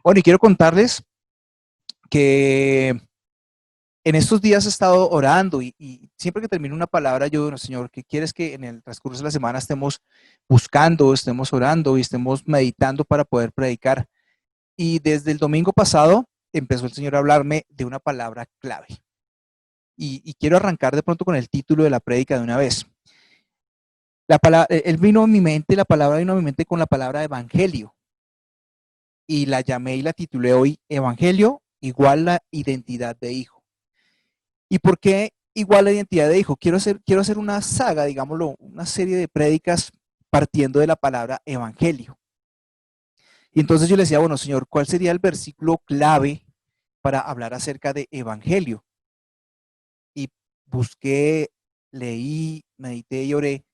Bueno, y quiero contarles que en estos días he estado orando y siempre que termino una palabra, yo digo, Señor, ¿qué quieres que en el transcurso de la semana estemos buscando, estemos orando y estemos meditando para poder predicar? Y desde el domingo pasado empezó el Señor a hablarme de una palabra clave. Y quiero arrancar de pronto con el título de la prédica de una vez. Él vino a mi mente, la palabra vino a mi mente con la palabra evangelio. Y la llamé y la titulé hoy Evangelio igual la identidad de hijo. ¿Y por qué igual la identidad de hijo? Quiero hacer una saga, digámoslo, una serie de prédicas partiendo de la palabra evangelio. Y entonces yo le decía, bueno, Señor, ¿cuál sería el versículo clave para hablar acerca de evangelio? Y busqué, leí, medité y oré.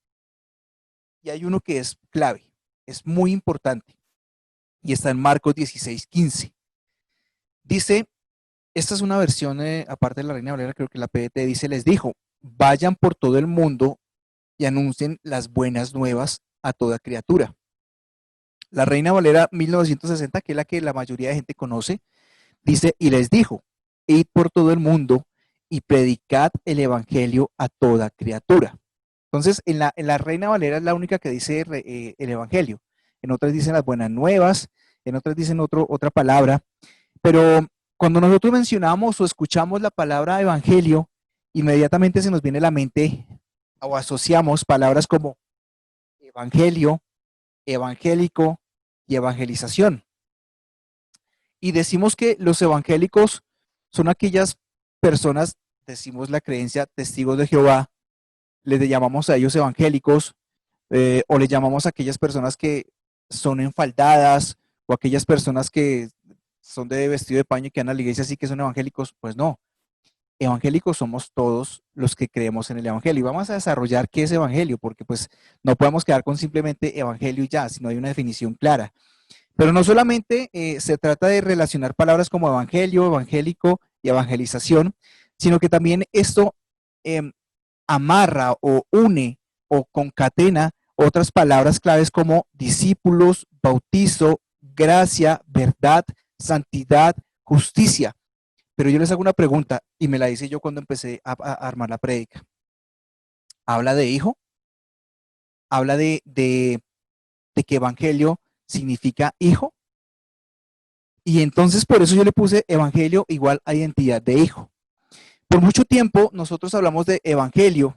Y hay uno que es clave, es muy importante. Y está en Marcos 16:15. Dice, esta es una versión, aparte de la Reina Valera, creo que la PDT dice, les dijo, vayan por todo el mundo y anuncien las buenas nuevas a toda criatura. La Reina Valera 1960, que es la que la mayoría de gente conoce, dice, y les dijo, id por todo el mundo y predicad el evangelio a toda criatura. Entonces, en la Reina Valera es la única que dice el evangelio. En otras dicen las buenas nuevas, en otras dicen otra palabra, pero cuando nosotros mencionamos o escuchamos la palabra evangelio, inmediatamente se nos viene a la mente o asociamos palabras como evangelio, evangélico y evangelización. Y decimos que los evangélicos son aquellas personas, decimos la creencia, testigos de Jehová, les llamamos a ellos evangélicos, o les llamamos a aquellas personas que son enfaldadas, o aquellas personas que son de vestido de paño y que van a la iglesia así que son evangélicos. Pues no, evangélicos somos todos los que creemos en el evangelio. Y vamos a desarrollar qué es evangelio, porque pues no podemos quedar con simplemente evangelio y ya, sino hay una definición clara. Pero no solamente se trata de relacionar palabras como evangelio, evangélico y evangelización, sino que también esto eh, amarra o une o concatena otras palabras claves como discípulos, bautizo, gracia, verdad, santidad, justicia. Pero yo les hago una pregunta y me la hice yo cuando empecé a armar la prédica. ¿Habla de hijo? ¿Habla de que evangelio significa hijo? Y entonces por eso yo le puse evangelio igual a identidad de hijo. Por mucho tiempo nosotros hablamos de evangelio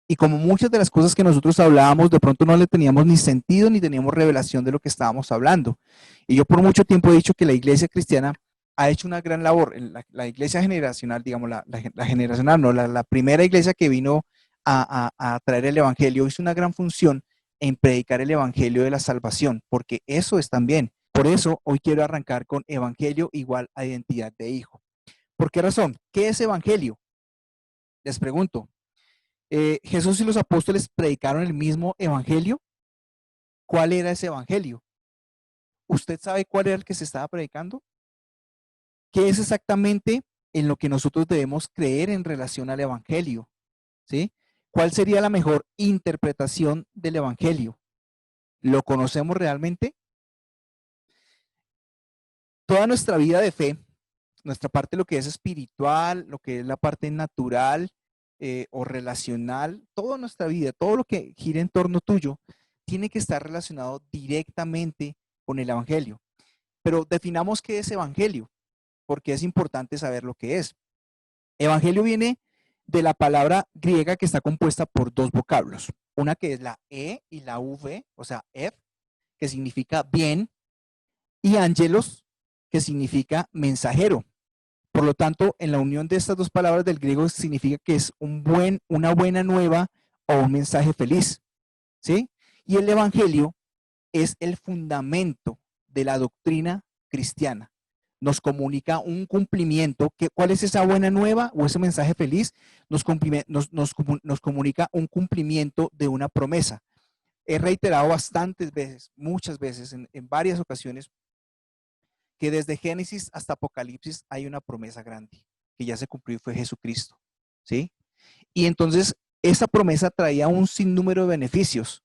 y como muchas de las cosas que nosotros hablábamos de pronto no le teníamos ni sentido ni teníamos revelación de lo que estábamos hablando. Y yo por mucho tiempo he dicho que la iglesia cristiana ha hecho una gran labor. La iglesia generacional, digamos, la generacional, no, la primera iglesia que vino a traer el evangelio hizo una gran función en predicar el evangelio de la salvación, porque eso es también. Por eso hoy quiero arrancar con evangelio igual a identidad de hijo. ¿Por qué razón? ¿Qué es evangelio? Les pregunto. ¿Jesús y los apóstoles predicaron el mismo evangelio? ¿Cuál era ese evangelio? ¿Usted sabe cuál era el que se estaba predicando? ¿Qué es exactamente en lo que nosotros debemos creer en relación al evangelio? ¿Sí? ¿Cuál sería la mejor interpretación del evangelio? ¿Lo conocemos realmente? Toda nuestra vida de fe, nuestra parte, lo que es espiritual, lo que es la parte natural o relacional, toda nuestra vida, todo lo que gira en torno tuyo, tiene que estar relacionado directamente con el evangelio. Pero definamos qué es evangelio, porque es importante saber lo que es. Evangelio viene de la palabra griega que está compuesta por dos vocablos. Una que es la E y la V, o sea, Ev, que significa bien, y ángelos, que significa mensajero. Por lo tanto, en la unión de estas dos palabras del griego significa que es una buena nueva o un mensaje feliz, ¿sí? Y el evangelio es el fundamento de la doctrina cristiana. Nos comunica un cumplimiento. ¿Cuál es esa buena nueva o ese mensaje feliz? Nos comunica un cumplimiento de una promesa. He reiterado bastantes veces, muchas veces, en varias ocasiones, que desde Génesis hasta Apocalipsis hay una promesa grande que ya se cumplió y fue Jesucristo, ¿sí? Y entonces esa promesa traía un sinnúmero de beneficios,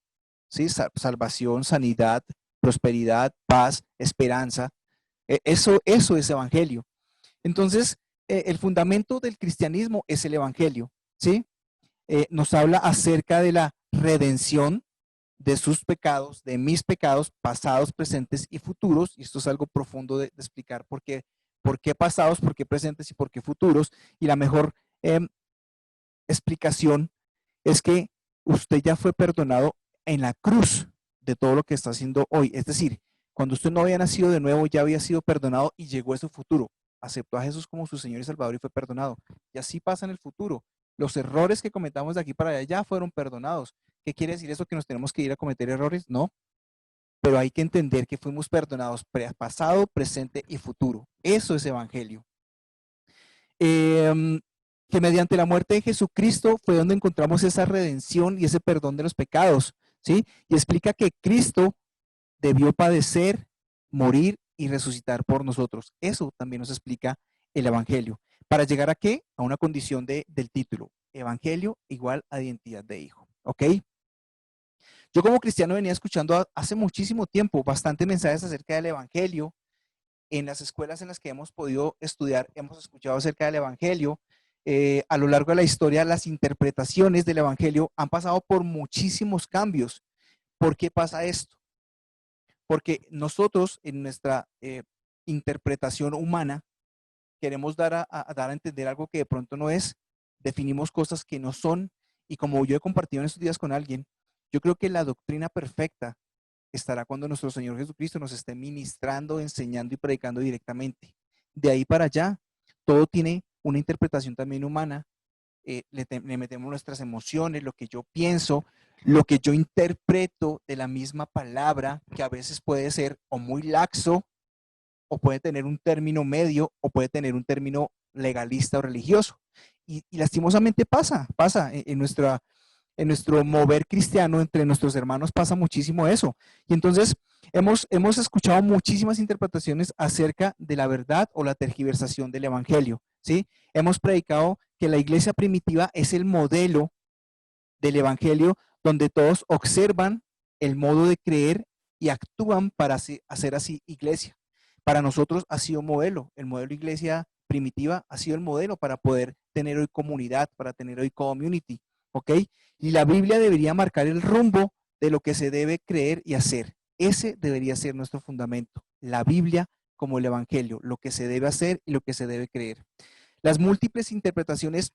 ¿sí? Salvación, sanidad, prosperidad, paz, esperanza. Eso es evangelio. Entonces, el fundamento del cristianismo es el evangelio, ¿sí? Nos habla acerca de la redención de sus pecados, de mis pecados pasados, presentes y futuros. Y esto es algo profundo de explicar por qué pasados, por qué presentes y por qué futuros. Y la mejor explicación es que usted ya fue perdonado en la cruz de todo lo que está haciendo hoy. Es decir, cuando usted no había nacido de nuevo, ya había sido perdonado y llegó a su futuro. Aceptó a Jesús como su Señor y Salvador y fue perdonado. Y así pasa en el futuro. Los errores que cometamos de aquí para allá ya fueron perdonados. ¿Qué quiere decir eso? ¿Que nos tenemos que ir a cometer errores? No, pero hay que entender que fuimos perdonados pasado, presente y futuro. Eso es evangelio. Que mediante la muerte de Jesucristo fue donde encontramos esa redención y ese perdón de los pecados, ¿sí? Y explica que Cristo debió padecer, morir y resucitar por nosotros. Eso también nos explica el evangelio. ¿Para llegar a qué? A una condición del título. Evangelio igual a identidad de hijo. ¿Ok? Yo como cristiano venía escuchando hace muchísimo tiempo bastantes mensajes acerca del evangelio. En las escuelas en las que hemos podido estudiar, hemos escuchado acerca del evangelio. A lo largo de la historia, las interpretaciones del evangelio han pasado por muchísimos cambios. ¿Por qué pasa esto? Porque nosotros en nuestra interpretación humana queremos dar a entender algo que de pronto no es, definimos cosas que no son, y como yo he compartido en estos días con alguien, yo creo que la doctrina perfecta estará cuando nuestro Señor Jesucristo nos esté ministrando, enseñando y predicando directamente. De ahí para allá, todo tiene una interpretación también humana. Le metemos nuestras emociones, lo que yo pienso, lo que yo interpreto de la misma palabra, que a veces puede ser o muy laxo, o puede tener un término medio, o puede tener un término legalista o religioso. Y lastimosamente pasa en nuestro mover cristiano entre nuestros hermanos pasa muchísimo eso. Y entonces hemos escuchado muchísimas interpretaciones acerca de la verdad o la tergiversación del evangelio, ¿sí? Hemos predicado que la iglesia primitiva es el modelo del evangelio donde todos observan el modo de creer y actúan para hacer así iglesia. Para nosotros ha sido modelo, el modelo de iglesia primitiva ha sido el modelo para poder tener hoy comunidad, para tener hoy community, ¿ok? Y la Biblia debería marcar el rumbo de lo que se debe creer y hacer. Ese debería ser nuestro fundamento, la Biblia como el evangelio, lo que se debe hacer y lo que se debe creer. Las múltiples interpretaciones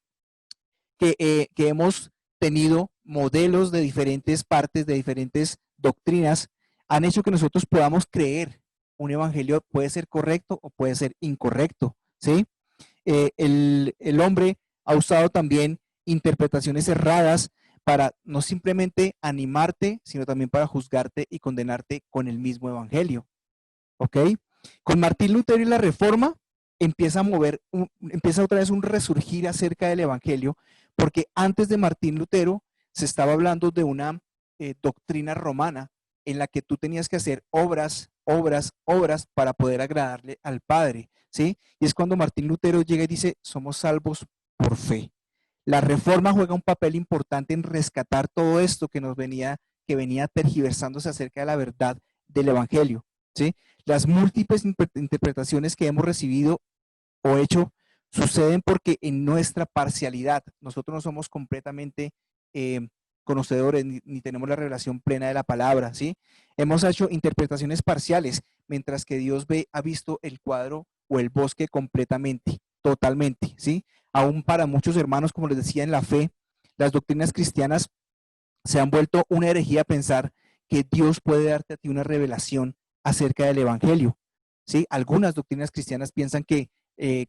que hemos tenido, modelos de diferentes partes, de diferentes doctrinas, han hecho que nosotros podamos creer un evangelio puede ser correcto o puede ser incorrecto, ¿sí? El hombre ha usado también interpretaciones erradas para no simplemente animarte, sino también para juzgarte y condenarte con el mismo evangelio, ¿ok? Con Martín Lutero y la Reforma empieza empieza otra vez un resurgir acerca del evangelio, porque antes de Martín Lutero se estaba hablando de una doctrina romana en la que tú tenías que hacer obras, obras, obras para poder agradarle al Padre, ¿sí? Y es cuando Martín Lutero llega y dice, somos salvos por fe. La Reforma juega un papel importante en rescatar todo esto que venía tergiversándose acerca de la verdad del evangelio, ¿sí? Las múltiples interpretaciones que hemos recibido o hecho suceden porque en nuestra parcialidad, nosotros no somos completamente conocedores ni tenemos la revelación plena de la palabra, ¿sí? Hemos hecho interpretaciones parciales, mientras que Dios ha visto el cuadro o el bosque completamente, totalmente, ¿sí? Aún para muchos hermanos, como les decía en la fe, las doctrinas cristianas se han vuelto una herejía pensar que Dios puede darte a ti una revelación acerca del evangelio, ¿sí? Algunas doctrinas cristianas piensan que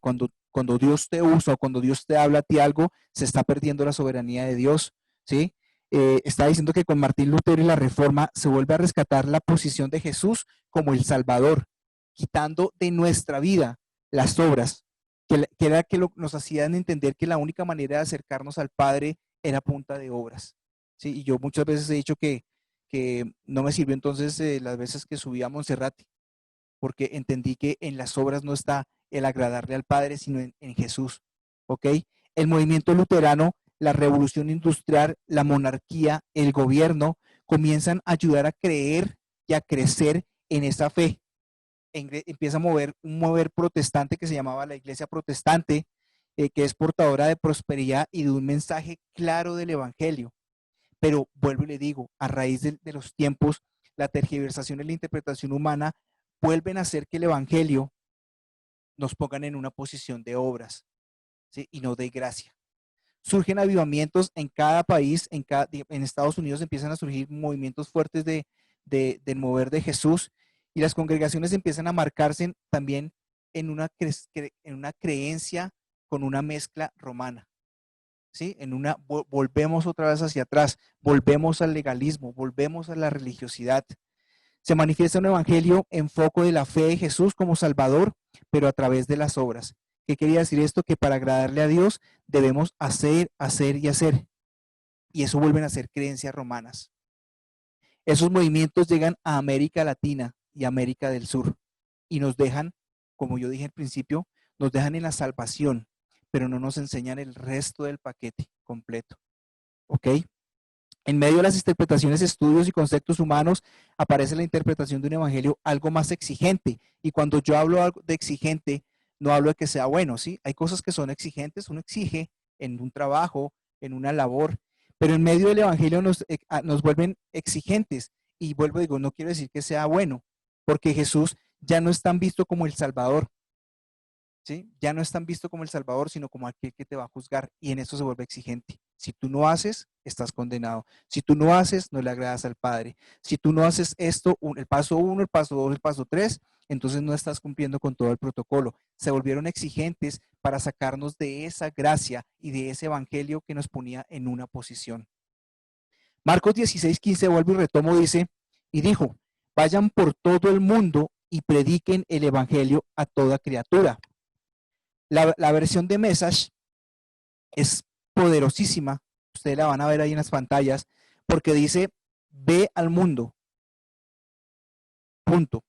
cuando Dios te usa o cuando Dios te habla a ti algo, se está perdiendo la soberanía de Dios, ¿sí? Está diciendo que con Martín Lutero y la Reforma se vuelve a rescatar la posición de Jesús como el Salvador, quitando de nuestra vida las obras, que era que nos hacían entender que la única manera de acercarnos al Padre era a punta de obras, ¿sí? Y yo muchas veces he dicho que no me sirvió entonces las veces que subí a Monserrate, porque entendí que en las obras no está el agradarle al Padre, sino en Jesús, ¿ok? El movimiento luterano, la revolución industrial, la monarquía, el gobierno, comienzan a ayudar a creer y a crecer en esa fe, empieza a mover un mover protestante que se llamaba la Iglesia Protestante, que es portadora de prosperidad y de un mensaje claro del Evangelio. Pero vuelvo y le digo, a raíz de los tiempos, la tergiversación y la interpretación humana vuelven a hacer que el Evangelio nos pongan en una posición de obras, ¿sí? Y no de gracia. Surgen avivamientos en cada país, en Estados Unidos empiezan a surgir movimientos fuertes del mover de Jesús, y las congregaciones empiezan a marcarse también en una creencia con una mezcla romana. ¿Sí? Volvemos otra vez hacia atrás, volvemos al legalismo, volvemos a la religiosidad. Se manifiesta un evangelio en foco de la fe de Jesús como Salvador, pero a través de las obras. ¿Qué quería decir esto? Que para agradarle a Dios debemos hacer, hacer y hacer. Y eso vuelven a ser creencias romanas. Esos movimientos llegan a América Latina y América del Sur y nos dejan, como yo dije al principio, nos dejan en la salvación, pero no nos enseñan el resto del paquete completo. ¿Ok? En medio de las interpretaciones, estudios y conceptos humanos aparece la interpretación de un evangelio algo más exigente. Y cuando yo hablo de exigente, no hablo de que sea bueno, ¿sí? Hay cosas que son exigentes, uno exige en un trabajo, en una labor, pero en medio del evangelio nos vuelven exigentes. Y vuelvo, digo, no quiero decir que sea bueno, porque Jesús ya no es tan visto como el Salvador, ¿sí? Ya no es tan visto como el Salvador, sino como aquel que te va a juzgar, y en eso se vuelve exigente. Si tú no haces, estás condenado. Si tú no haces, no le agradas al Padre. Si tú no haces esto, el paso 1, el paso 2, el paso 3, entonces no estás cumpliendo con todo el protocolo. Se volvieron exigentes para sacarnos de esa gracia y de ese evangelio que nos ponía en una posición. Marcos 16:15, vuelvo y retomo, dice, y dijo, vayan por todo el mundo y prediquen el evangelio a toda criatura. La versión de Message es poderosísima. Ustedes la van a ver ahí en las pantallas, porque dice, ve al mundo. Punto.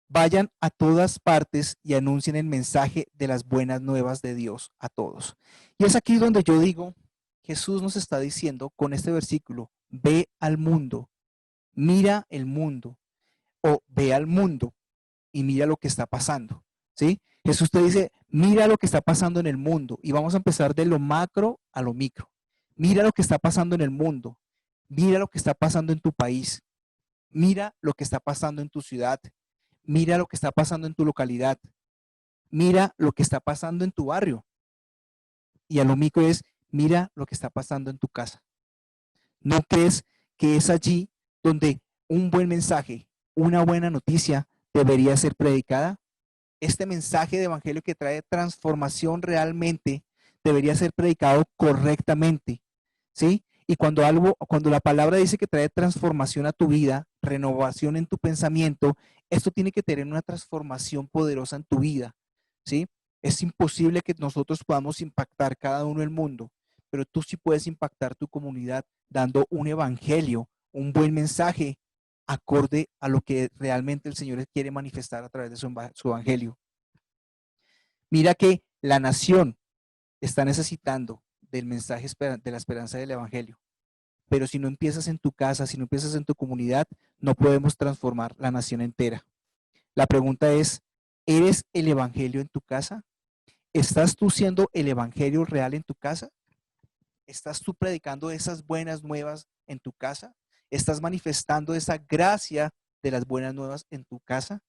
Vayan a todas partes y anuncien el mensaje de las buenas nuevas de Dios a todos. Y es aquí donde yo digo, Jesús nos está diciendo con este versículo, ve al mundo, mira el mundo, o ve al mundo y mira lo que está pasando, ¿sí? Jesús te dice, mira lo que está pasando en el mundo, y vamos a empezar de lo macro a lo micro. Mira lo que está pasando en el mundo, mira lo que está pasando en tu país, mira lo que está pasando en tu ciudad, mira lo que está pasando en tu localidad, mira lo que está pasando en tu barrio, y a lo micro es, mira lo que está pasando en tu casa. ¿No crees que es allí donde un buen mensaje, una buena noticia debería ser predicada? Este mensaje de evangelio que trae transformación realmente debería ser predicado correctamente, ¿sí? Y cuando la palabra dice que trae transformación a tu vida, renovación en tu pensamiento, esto tiene que tener una transformación poderosa en tu vida, ¿sí? Es imposible que nosotros podamos impactar cada uno el mundo, pero tú sí puedes impactar tu comunidad dando un evangelio, un buen mensaje acorde a lo que realmente el Señor quiere manifestar a través de su evangelio. Mira que la nación está necesitando del mensaje de la esperanza del evangelio, pero si no empiezas en tu casa, si no empiezas en tu comunidad, no podemos transformar la nación entera. La pregunta es, ¿eres el evangelio en tu casa? ¿Estás tú siendo el evangelio real en tu casa? ¿Estás tú predicando esas buenas nuevas en tu casa? ¿Estás manifestando esa gracia de las buenas nuevas en tu casa?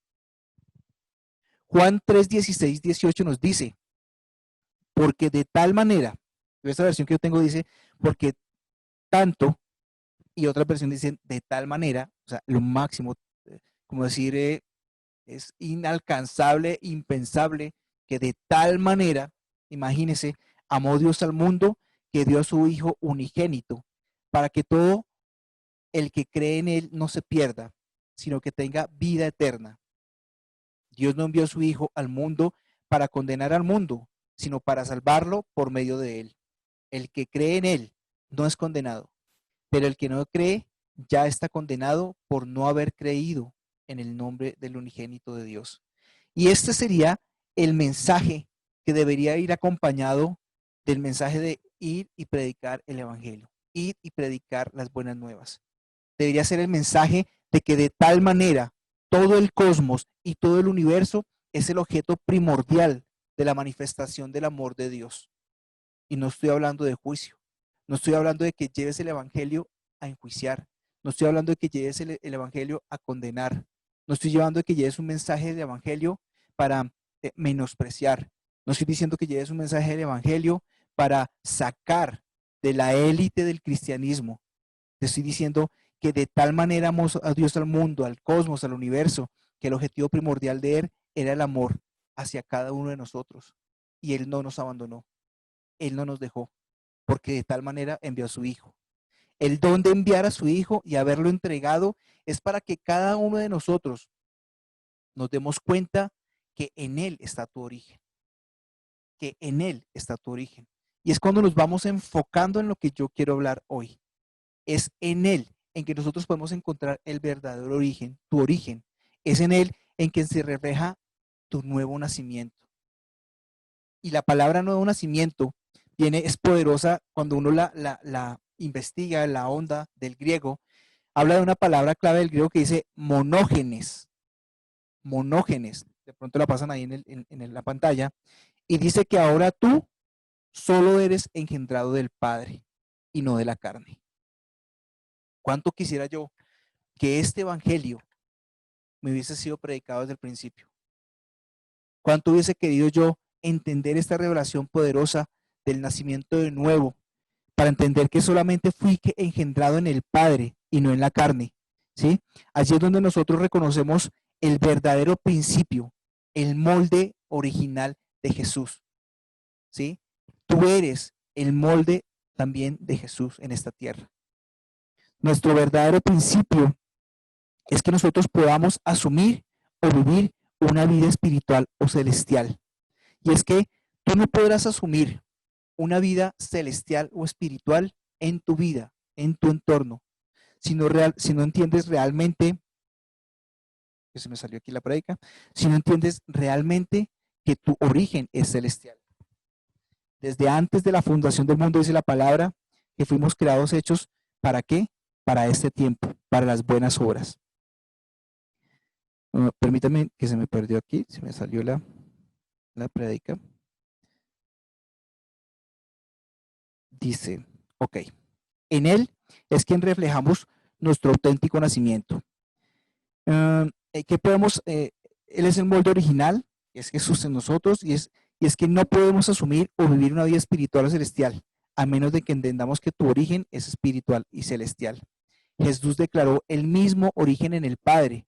Juan 3, 16, 18 nos dice, porque de tal manera, esta versión que yo tengo dice, porque tanto, y otra versión dice, de tal manera, o sea, lo máximo, como decir, es inalcanzable, impensable, que de tal manera, imagínese, amó Dios al mundo que dio a su Hijo unigénito, para que todo el que cree en Él no se pierda, sino que tenga vida eterna. Dios no envió a su Hijo al mundo para condenar al mundo, sino para salvarlo por medio de Él. El que cree en Él no es condenado, pero el que no cree ya está condenado por no haber creído en el nombre del unigénito de Dios. Y este sería el mensaje que debería ir acompañado del mensaje de ir y predicar el evangelio, ir y predicar las buenas nuevas. Debería ser el mensaje de que de tal manera todo el cosmos y todo el universo es el objeto primordial de la manifestación del amor de Dios. Y no estoy hablando de juicio, no estoy hablando de que lleves el evangelio a enjuiciar, no estoy hablando de que lleves el evangelio a condenar, no estoy llevando de que lleves un mensaje de evangelio para menospreciar, no estoy diciendo que lleves un mensaje del evangelio para sacar de la élite del cristianismo. Te estoy diciendo que de tal manera amó a Dios al mundo, al cosmos, al universo, que el objetivo primordial de Él era el amor hacia cada uno de nosotros. Y Él no nos abandonó, Él no nos dejó, porque de tal manera envió a su Hijo. El don de enviar a su Hijo y haberlo entregado es para que cada uno de nosotros nos demos cuenta que en Él está tu origen, que en Él está tu origen. Y es cuando nos vamos enfocando en lo que yo quiero hablar hoy. Es en Él en que nosotros podemos encontrar el verdadero origen, tu origen. Es en Él en que se refleja tu nuevo nacimiento. Y la palabra nuevo nacimiento es poderosa cuando uno la investiga, la onda del griego. Habla de una palabra clave del griego que dice monógenes. Monógenes. De pronto la pasan ahí en la pantalla. Y dice que ahora tú solo eres engendrado del Padre y no de la carne. ¿Cuánto quisiera yo que este evangelio me hubiese sido predicado desde el principio? ¿Cuánto hubiese querido yo entender esta revelación poderosa del nacimiento de nuevo, para entender que solamente fui engendrado en el Padre y no en la carne? ¿Sí? Allí es donde nosotros reconocemos el verdadero principio, el molde original de Jesús. ¿Sí? Tú eres el molde también de Jesús en esta tierra. Nuestro verdadero principio es que nosotros podamos asumir o vivir una vida espiritual o celestial. Y es que tú no podrás asumir una vida celestial o espiritual en tu vida, en tu entorno, si no entiendes realmente, que se me salió aquí la predica, si no entiendes realmente que tu origen es celestial. Desde antes de la fundación del mundo dice la palabra que fuimos creados hechos, ¿para qué? Para este tiempo, para las buenas obras. Permítame que se me perdió aquí, se me salió la predica. Dice, ok, en Él es quien reflejamos nuestro auténtico nacimiento. ¿Qué podemos? Él es el molde original, es Jesús en nosotros, y es que no podemos asumir o vivir una vida espiritual o celestial, a menos de que entendamos que tu origen es espiritual y celestial. Jesús declaró el mismo origen en el Padre,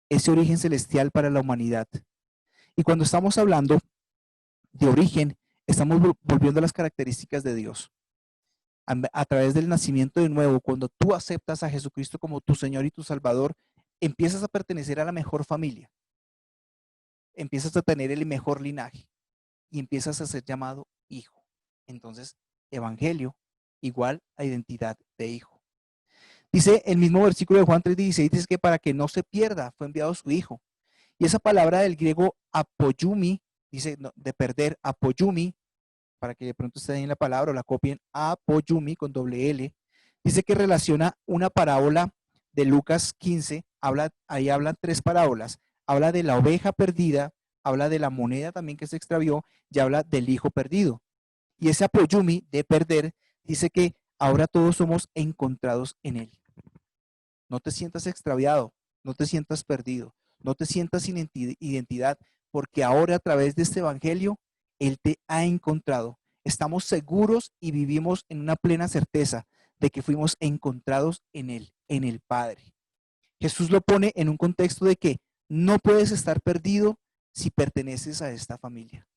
ese origen celestial para la humanidad. Y cuando estamos hablando de origen, estamos volviendo a las características de Dios. A través del nacimiento de nuevo, cuando tú aceptas a Jesucristo como tu Señor y tu Salvador, empiezas a pertenecer a la mejor familia, empiezas a tener el mejor linaje y empiezas a ser llamado hijo. Entonces, evangelio igual a identidad de hijo. Dice el mismo versículo de Juan 3:16, dice que para que no se pierda fue enviado su hijo. Y esa palabra del griego apoyumi, dice de perder, apoyumi, para que de pronto esté ahí en la palabra o la copien, apoyumi con doble L, dice que relaciona una parábola de Lucas 15, ahí hablan tres parábolas, habla de la oveja perdida, habla de la moneda también que se extravió y habla del hijo perdido. Y ese apoyumi de perder dice que ahora todos somos encontrados en él. No te sientas extraviado, no te sientas perdido, no te sientas sin identidad, porque ahora a través de este evangelio, Él te ha encontrado. Estamos seguros y vivimos en una plena certeza de que fuimos encontrados en Él, en el Padre. Jesús lo pone en un contexto de que no puedes estar perdido si perteneces a esta familia.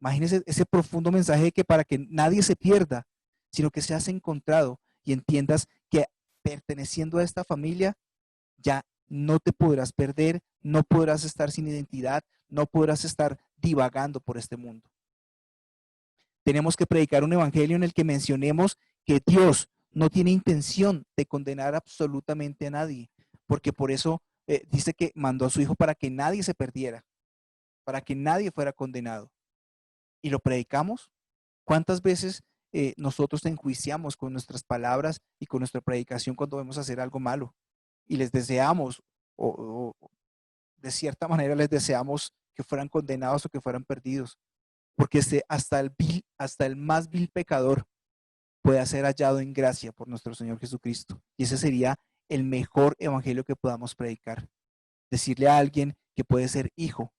Imagínese ese profundo mensaje de que para que nadie se pierda, sino que seas encontrado y entiendas que perteneciendo a esta familia, ya no te podrás perder, no podrás estar sin identidad, no podrás estar divagando por este mundo. Tenemos que predicar un evangelio en el que mencionemos que Dios no tiene intención de condenar absolutamente a nadie, porque por eso dice que mandó a su Hijo para que nadie se perdiera, para que nadie fuera condenado. Y lo predicamos. ¿Cuántas veces nosotros enjuiciamos con nuestras palabras y con nuestra predicación cuando vamos a hacer algo malo? Y les deseamos de cierta manera les deseamos que fueran condenados o que fueran perdidos, porque hasta el más vil pecador pueda ser hallado en gracia por nuestro Señor Jesucristo. Y ese sería el mejor evangelio que podamos predicar. Decirle a alguien que puede ser hijo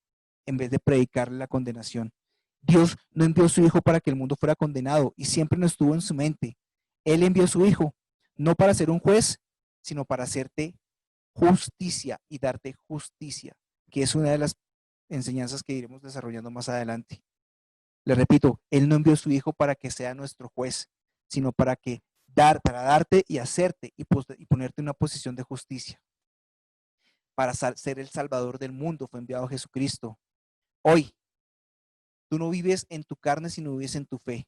en vez de predicarle la condenación. Dios no envió a su hijo para que el mundo fuera condenado y siempre no estuvo en su mente. Él envió a su hijo no para ser un juez, sino para hacerte justicia y darte justicia, que es una de las enseñanzas que iremos desarrollando más adelante. Le repito, Él no envió a su hijo para que sea nuestro juez, sino para darte y hacerte y ponerte en una posición de justicia. Para ser el Salvador del mundo fue enviado Jesucristo. Hoy, tú no vives en tu carne, sino vives en tu fe.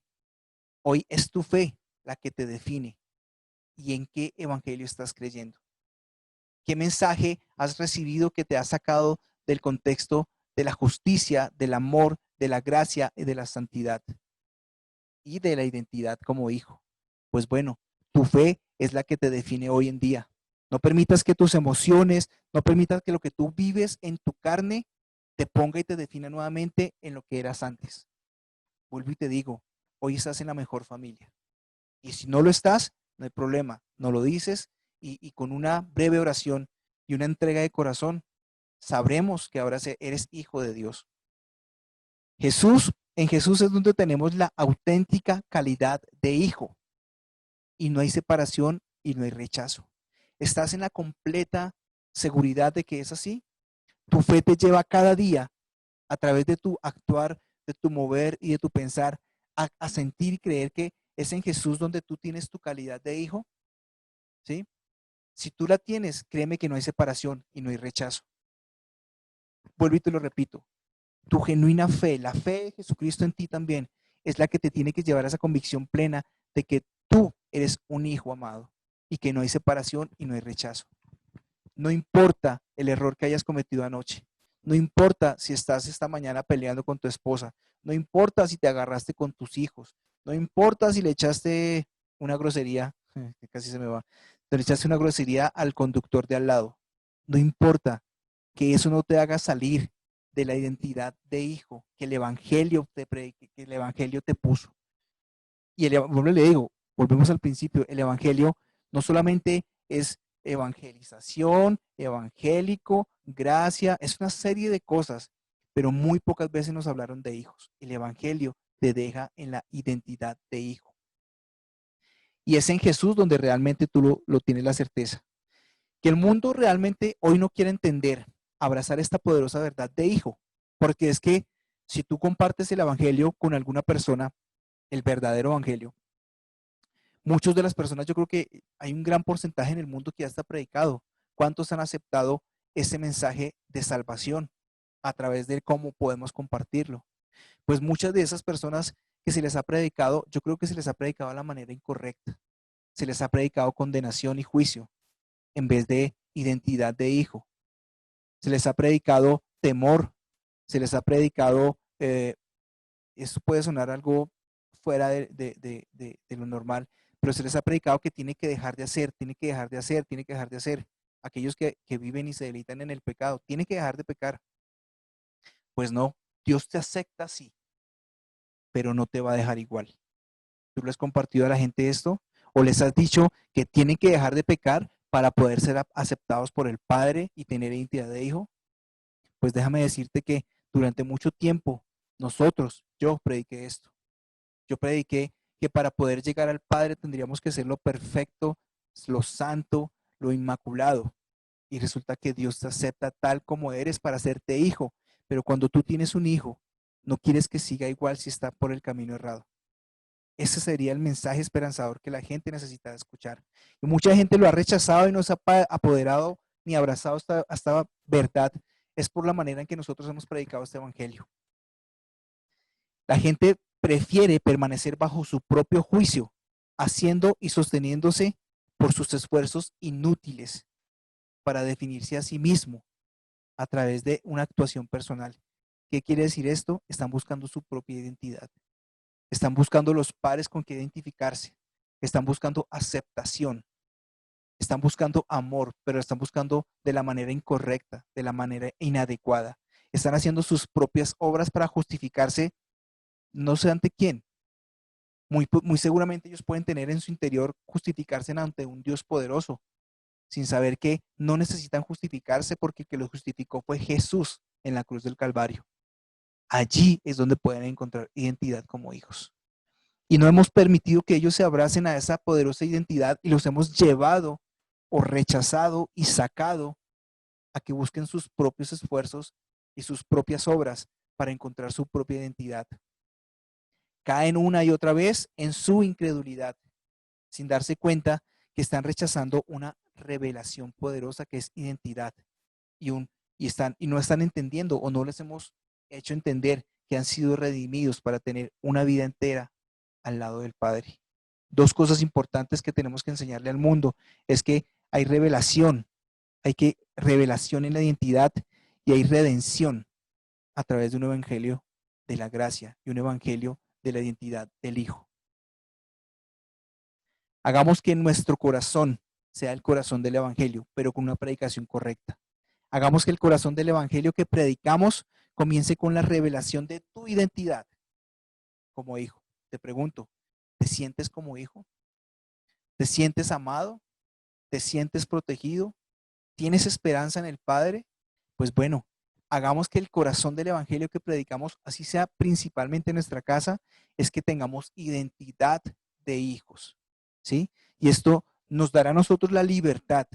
Hoy es tu fe la que te define. ¿Y en qué evangelio estás creyendo? ¿Qué mensaje has recibido que te ha sacado del contexto de la justicia, del amor, de la gracia y de la santidad y de la identidad como hijo? Pues bueno, tu fe es la que te define hoy en día. No permitas que tus emociones, no permitas que lo que tú vives en tu carne te ponga y te defina nuevamente en lo que eras antes. Vuelvo y te digo, hoy estás en la mejor familia. Y si no lo estás, no hay problema. No lo dices y con una breve oración y una entrega de corazón, sabremos que ahora eres hijo de Dios. En Jesús es donde tenemos la auténtica calidad de hijo. Y no hay separación y no hay rechazo. ¿Estás en la completa seguridad de que es así? Tu fe te lleva cada día a través de tu actuar, de tu mover y de tu pensar a sentir y creer que es en Jesús donde tú tienes tu calidad de hijo. ¿Sí? Si tú la tienes, créeme que no hay separación y no hay rechazo. Vuelvo y te lo repito. Tu genuina fe, la fe de Jesucristo en ti también, es la que te tiene que llevar a esa convicción plena de que tú eres un hijo amado y que no hay separación y no hay rechazo. No importa el error que hayas cometido anoche. No importa si estás esta mañana peleando con tu esposa. No importa si te agarraste con tus hijos. No importa si le echaste una grosería, que casi se me va, te le echaste una grosería al conductor de al lado. No importa que eso no te haga salir de la identidad de hijo que el evangelio te puso. Y le digo, volvemos al principio, el evangelio no solamente es evangelización, evangélico, gracia, es una serie de cosas, pero muy pocas veces nos hablaron de hijos. El evangelio te deja en la identidad de hijo. Y es en Jesús donde realmente tú lo tienes la certeza. Que el mundo realmente hoy no quiere entender, abrazar esta poderosa verdad de hijo, porque es que si tú compartes el evangelio con alguna persona, el verdadero evangelio, muchas de las personas, yo creo que hay un gran porcentaje en el mundo que ya está predicado. ¿Cuántos han aceptado ese mensaje de salvación a través de cómo podemos compartirlo? Pues muchas de esas personas que se les ha predicado, yo creo que se les ha predicado de la manera incorrecta. Se les ha predicado condenación y juicio en vez de identidad de hijo. Se les ha predicado temor, se les ha predicado, esto puede sonar algo fuera de lo normal, pero se les ha predicado que tiene que dejar de hacer, tiene que dejar de hacer, tiene que dejar de hacer. Aquellos que viven y se deleitan en el pecado, tiene que dejar de pecar. Pues no, Dios te acepta así, pero no te va a dejar igual. ¿Tú le has compartido a la gente esto? ¿O les has dicho que tienen que dejar de pecar para poder ser aceptados por el Padre y tener identidad de hijo? Pues déjame decirte que durante mucho tiempo yo prediqué esto. Yo prediqué que para poder llegar al Padre tendríamos que ser lo perfecto, lo santo, lo inmaculado. Y resulta que Dios te acepta tal como eres para hacerte hijo. Pero cuando tú tienes un hijo, no quieres que siga igual si está por el camino errado. Ese sería el mensaje esperanzador que la gente necesita escuchar. Y mucha gente lo ha rechazado y no se ha apoderado ni abrazado esta verdad. Es por la manera en que nosotros hemos predicado este evangelio. La gente prefiere permanecer bajo su propio juicio, haciendo y sosteniéndose por sus esfuerzos inútiles para definirse a sí mismo a través de una actuación personal. ¿Qué quiere decir esto? Están buscando su propia identidad. Están buscando los pares con que identificarse. Están buscando aceptación. Están buscando amor, pero lo están buscando de la manera incorrecta, de la manera inadecuada. Están haciendo sus propias obras para justificarse, no sé ante quién. Muy seguramente ellos pueden tener en su interior justificarse ante un Dios poderoso, sin saber que no necesitan justificarse porque el que los justificó fue Jesús en la cruz del Calvario. Allí es donde pueden encontrar identidad como hijos. Y no hemos permitido que ellos se abracen a esa poderosa identidad y los hemos llevado o rechazado y sacado a que busquen sus propios esfuerzos y sus propias obras para encontrar su propia identidad. Caen una y otra vez en su incredulidad, sin darse cuenta que están rechazando una revelación poderosa que es identidad y no están entendiendo o no les hemos hecho entender que han sido redimidos para tener una vida entera al lado del Padre. Dos cosas importantes que tenemos que enseñarle al mundo es que hay revelación en la identidad y hay redención a través de un evangelio de la gracia y un evangelio de la identidad del Hijo. Hagamos que nuestro corazón sea el corazón del evangelio, pero con una predicación correcta. Hagamos que el corazón del evangelio que predicamos comience con la revelación de tu identidad como hijo. Te pregunto, ¿te sientes como hijo? ¿Te sientes amado? ¿Te sientes protegido? ¿Tienes esperanza en el Padre? Pues bueno, hagamos que el corazón del evangelio que predicamos, así sea principalmente en nuestra casa, es que tengamos identidad de hijos, ¿sí? Y esto nos dará a nosotros la libertad,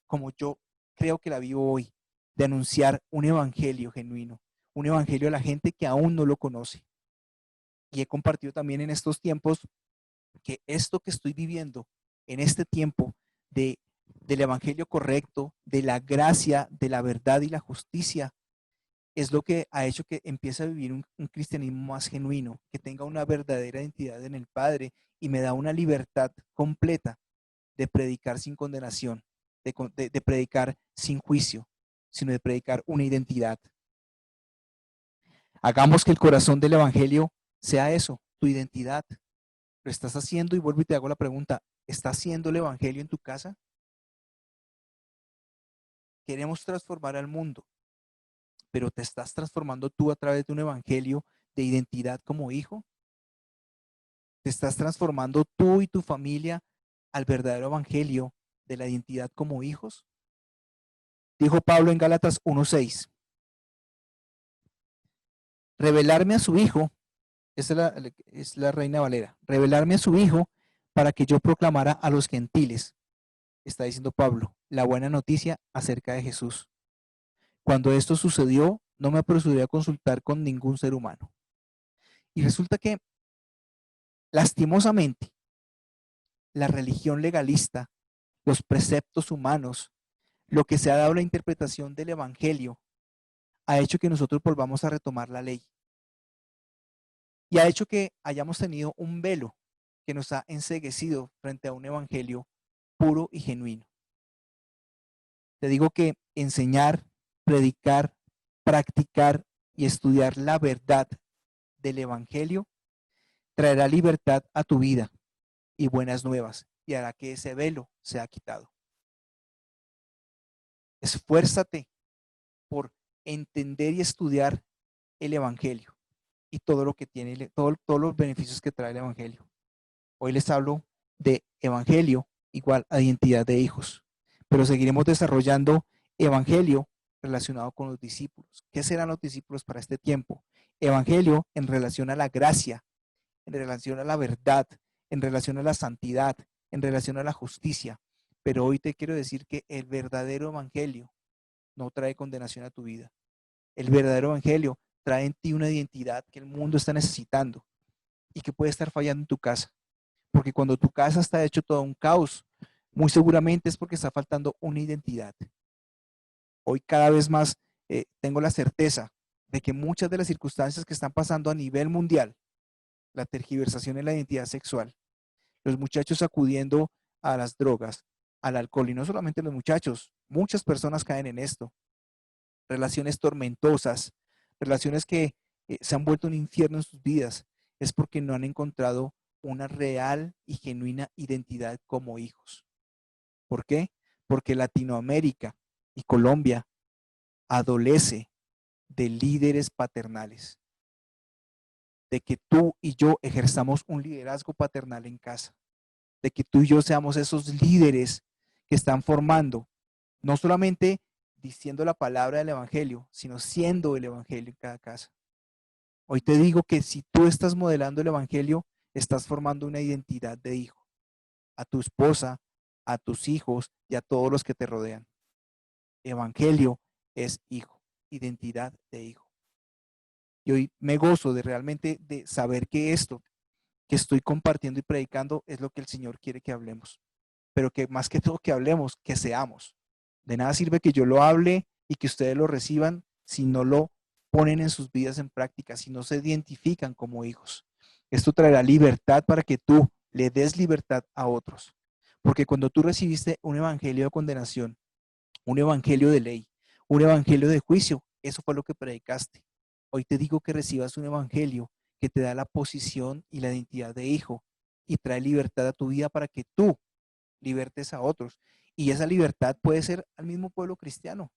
como yo creo que la vivo hoy, de anunciar un evangelio genuino, un evangelio a la gente que aún no lo conoce. Y he compartido también en estos tiempos que esto que estoy viviendo en este tiempo del evangelio correcto, de la gracia, de la verdad y la justicia, es lo que ha hecho que empiece a vivir un cristianismo más genuino, que tenga una verdadera identidad en el Padre y me da una libertad completa de predicar sin condenación, de predicar sin juicio, sino de predicar una identidad. Hagamos que el corazón del evangelio sea eso, tu identidad. Lo estás haciendo y vuelvo y te hago la pregunta, ¿estás haciendo el evangelio en tu casa? Queremos transformar al mundo, pero ¿te estás transformando tú a través de un evangelio de identidad como hijo? ¿Te estás transformando tú y tu familia al verdadero evangelio de la identidad como hijos? Dijo Pablo en Gálatas 1:6, revelarme a su hijo, es la Reina Valera, revelarme a su hijo para que yo proclamara a los gentiles, está diciendo Pablo, la buena noticia acerca de Jesús. Cuando esto sucedió, no me apresuré a consultar con ningún ser humano. Y resulta que, lastimosamente, la religión legalista, los preceptos humanos, lo que se ha dado la interpretación del evangelio, ha hecho que nosotros volvamos a retomar la ley. Y ha hecho que hayamos tenido un velo que nos ha enceguecido frente a un evangelio puro y genuino. Te digo que enseñar, predicar, practicar y estudiar la verdad del evangelio traerá libertad a tu vida y buenas nuevas y hará que ese velo sea quitado. Esfuérzate por entender y estudiar el evangelio y todo lo que tiene, todos los beneficios que trae el evangelio. Hoy les hablo de evangelio igual a identidad de hijos, pero seguiremos desarrollando evangelio relacionado con los discípulos. ¿Qué serán los discípulos para este tiempo? Evangelio en relación a la gracia, en relación a la verdad, en relación a la santidad, en relación a la justicia. Pero hoy te quiero decir que el verdadero evangelio no trae condenación a tu vida. El verdadero evangelio trae en ti una identidad que el mundo está necesitando y que puede estar fallando en tu casa. Porque cuando tu casa está hecho todo un caos, muy seguramente es porque está faltando una identidad. Hoy cada vez más tengo la certeza de que muchas de las circunstancias que están pasando a nivel mundial, la tergiversación en la identidad sexual, los muchachos acudiendo a las drogas, al alcohol, y no solamente los muchachos, muchas personas caen en esto. Relaciones tormentosas, relaciones que se han vuelto un infierno en sus vidas, es porque no han encontrado una real y genuina identidad como hijos. ¿Por qué? porque Latinoamérica y Colombia adolece de líderes paternales, de que tú y yo ejerzamos un liderazgo paternal en casa, de que tú y yo seamos esos líderes que están formando, no solamente diciendo la palabra del evangelio, sino siendo el evangelio en cada casa. Hoy te digo que si tú estás modelando el evangelio, estás formando una identidad de hijo a tu esposa, a tus hijos y a todos los que te rodean. Evangelio es hijo, identidad de hijo. Y hoy me gozo de realmente de saber que esto que estoy compartiendo y predicando es lo que el Señor quiere que hablemos. Pero que más que todo que hablemos, que seamos. De nada sirve que yo lo hable y que ustedes lo reciban si no lo ponen en sus vidas en práctica, si no se identifican como hijos. Esto traerá libertad para que tú le des libertad a otros. Porque cuando tú recibiste un evangelio de condenación, un evangelio de ley, un evangelio de juicio, eso fue lo que predicaste. Hoy te digo que recibas un evangelio que te da la posición y la identidad de hijo y trae libertad a tu vida para que tú libertes a otros. Y esa libertad puede ser al mismo pueblo cristiano,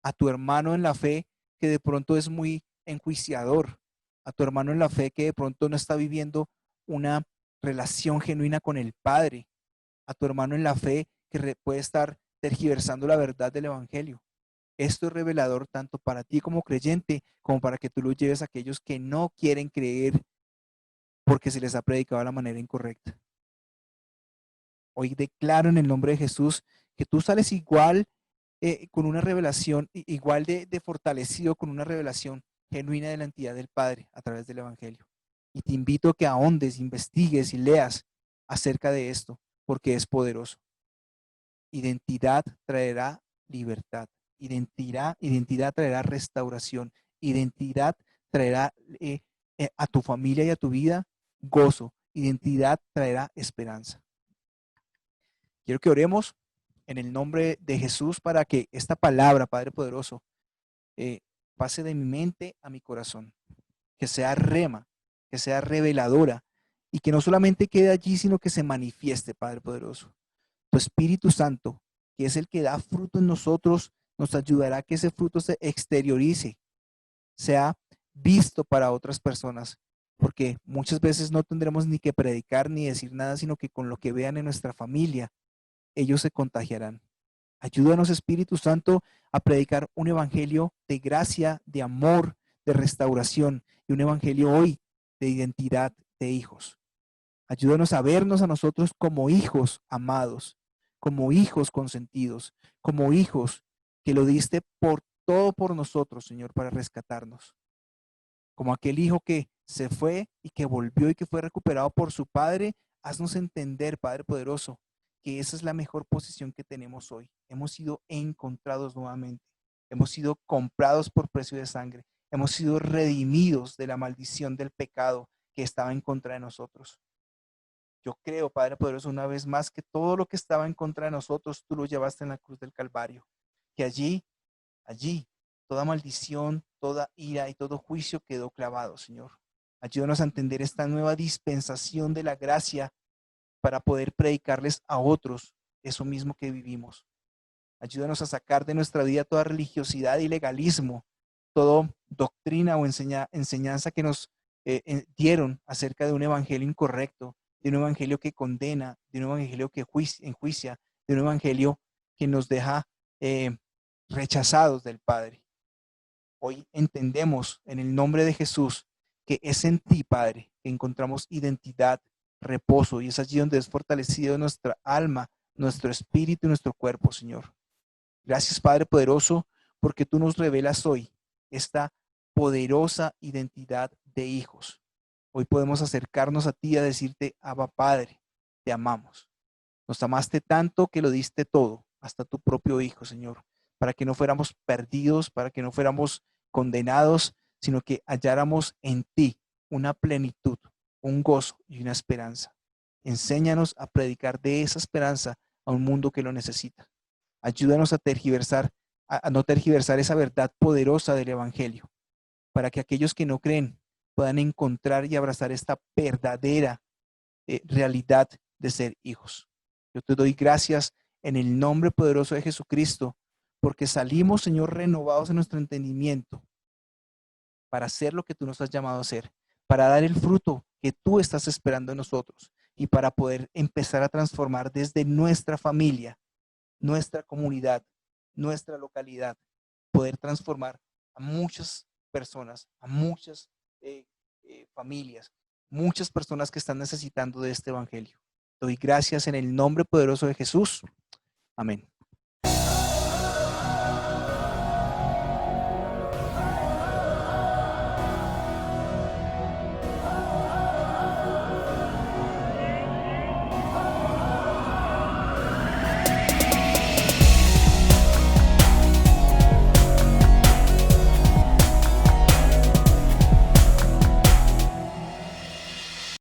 a tu hermano en la fe que de pronto es muy enjuiciador, a tu hermano en la fe que de pronto no está viviendo una relación genuina con el Padre, a tu hermano en la fe que puede estar tergiversando la verdad del Evangelio. Esto es revelador tanto para ti como creyente, como para que tú lo lleves a aquellos que no quieren creer porque se les ha predicado de la manera incorrecta. Hoy declaro en el nombre de Jesús que tú sales igual con una revelación, igual de fortalecido con una revelación genuina de la entidad del Padre a través del Evangelio. Y te invito a que ahondes, investigues y leas acerca de esto, porque es poderoso. Identidad traerá libertad. Identidad traerá restauración. Identidad traerá a tu familia y a tu vida gozo. Identidad traerá esperanza. Quiero que oremos en el nombre de Jesús para que esta palabra, Padre poderoso, pase de mi mente a mi corazón, que sea rema, que sea reveladora y que no solamente quede allí, sino que se manifieste, Padre poderoso. Tu Espíritu Santo, que es el que da fruto en nosotros, nos ayudará a que ese fruto se exteriorice, sea visto para otras personas, porque muchas veces no tendremos ni que predicar ni decir nada, sino que con lo que vean en nuestra familia, ellos se contagiarán. Ayúdanos, Espíritu Santo, a predicar un evangelio de gracia, de amor, de restauración y un evangelio hoy de identidad de hijos. Ayúdanos a vernos a nosotros como hijos amados, como hijos consentidos, como hijos que lo diste por todo por nosotros, Señor, para rescatarnos. Como aquel hijo que se fue y que volvió y que fue recuperado por su padre, haznos entender, Padre poderoso, que esa es la mejor posición que tenemos hoy. Hemos sido encontrados nuevamente. Hemos sido comprados por precio de sangre. Hemos sido redimidos de la maldición del pecado que estaba en contra de nosotros. Yo creo, Padre poderoso, una vez más que todo lo que estaba en contra de nosotros, tú lo llevaste en la cruz del Calvario. Que allí, toda maldición, toda ira y todo juicio quedó clavado, Señor. Ayúdanos a entender esta nueva dispensación de la gracia para poder predicarles a otros eso mismo que vivimos. Ayúdanos a sacar de nuestra vida toda religiosidad y legalismo, toda doctrina o enseñanza que nos dieron acerca de un evangelio incorrecto, de un evangelio que condena, de un evangelio que enjuicia, de un evangelio que nos deja rechazados del Padre. Hoy entendemos en el nombre de Jesús que es en ti, Padre, que encontramos identidad, reposo, y es allí donde es fortalecido nuestra alma, nuestro espíritu y nuestro cuerpo, Señor. Gracias, Padre poderoso, porque tú nos revelas hoy esta poderosa identidad de hijos. Hoy podemos acercarnos a ti a decirte, Abba Padre, te amamos. Nos amaste tanto que lo diste todo, hasta tu propio Hijo, Señor, para que no fuéramos perdidos, para que no fuéramos condenados, sino que halláramos en ti una plenitud, un gozo y una esperanza. Enséñanos a predicar de esa esperanza a un mundo que lo necesita. Ayúdanos a no tergiversar esa verdad poderosa del Evangelio, para que aquellos que no creen puedan encontrar y abrazar esta verdadera realidad de ser hijos. Yo te doy gracias en el nombre poderoso de Jesucristo, porque salimos, Señor, renovados en nuestro entendimiento para hacer lo que tú nos has llamado a hacer, para dar el fruto que tú estás esperando en nosotros y para poder empezar a transformar desde nuestra familia, nuestra comunidad, nuestra localidad, poder transformar a muchas personas, a muchas familias, muchas personas que están necesitando de este evangelio. Doy gracias en el nombre poderoso de Jesús. Amén.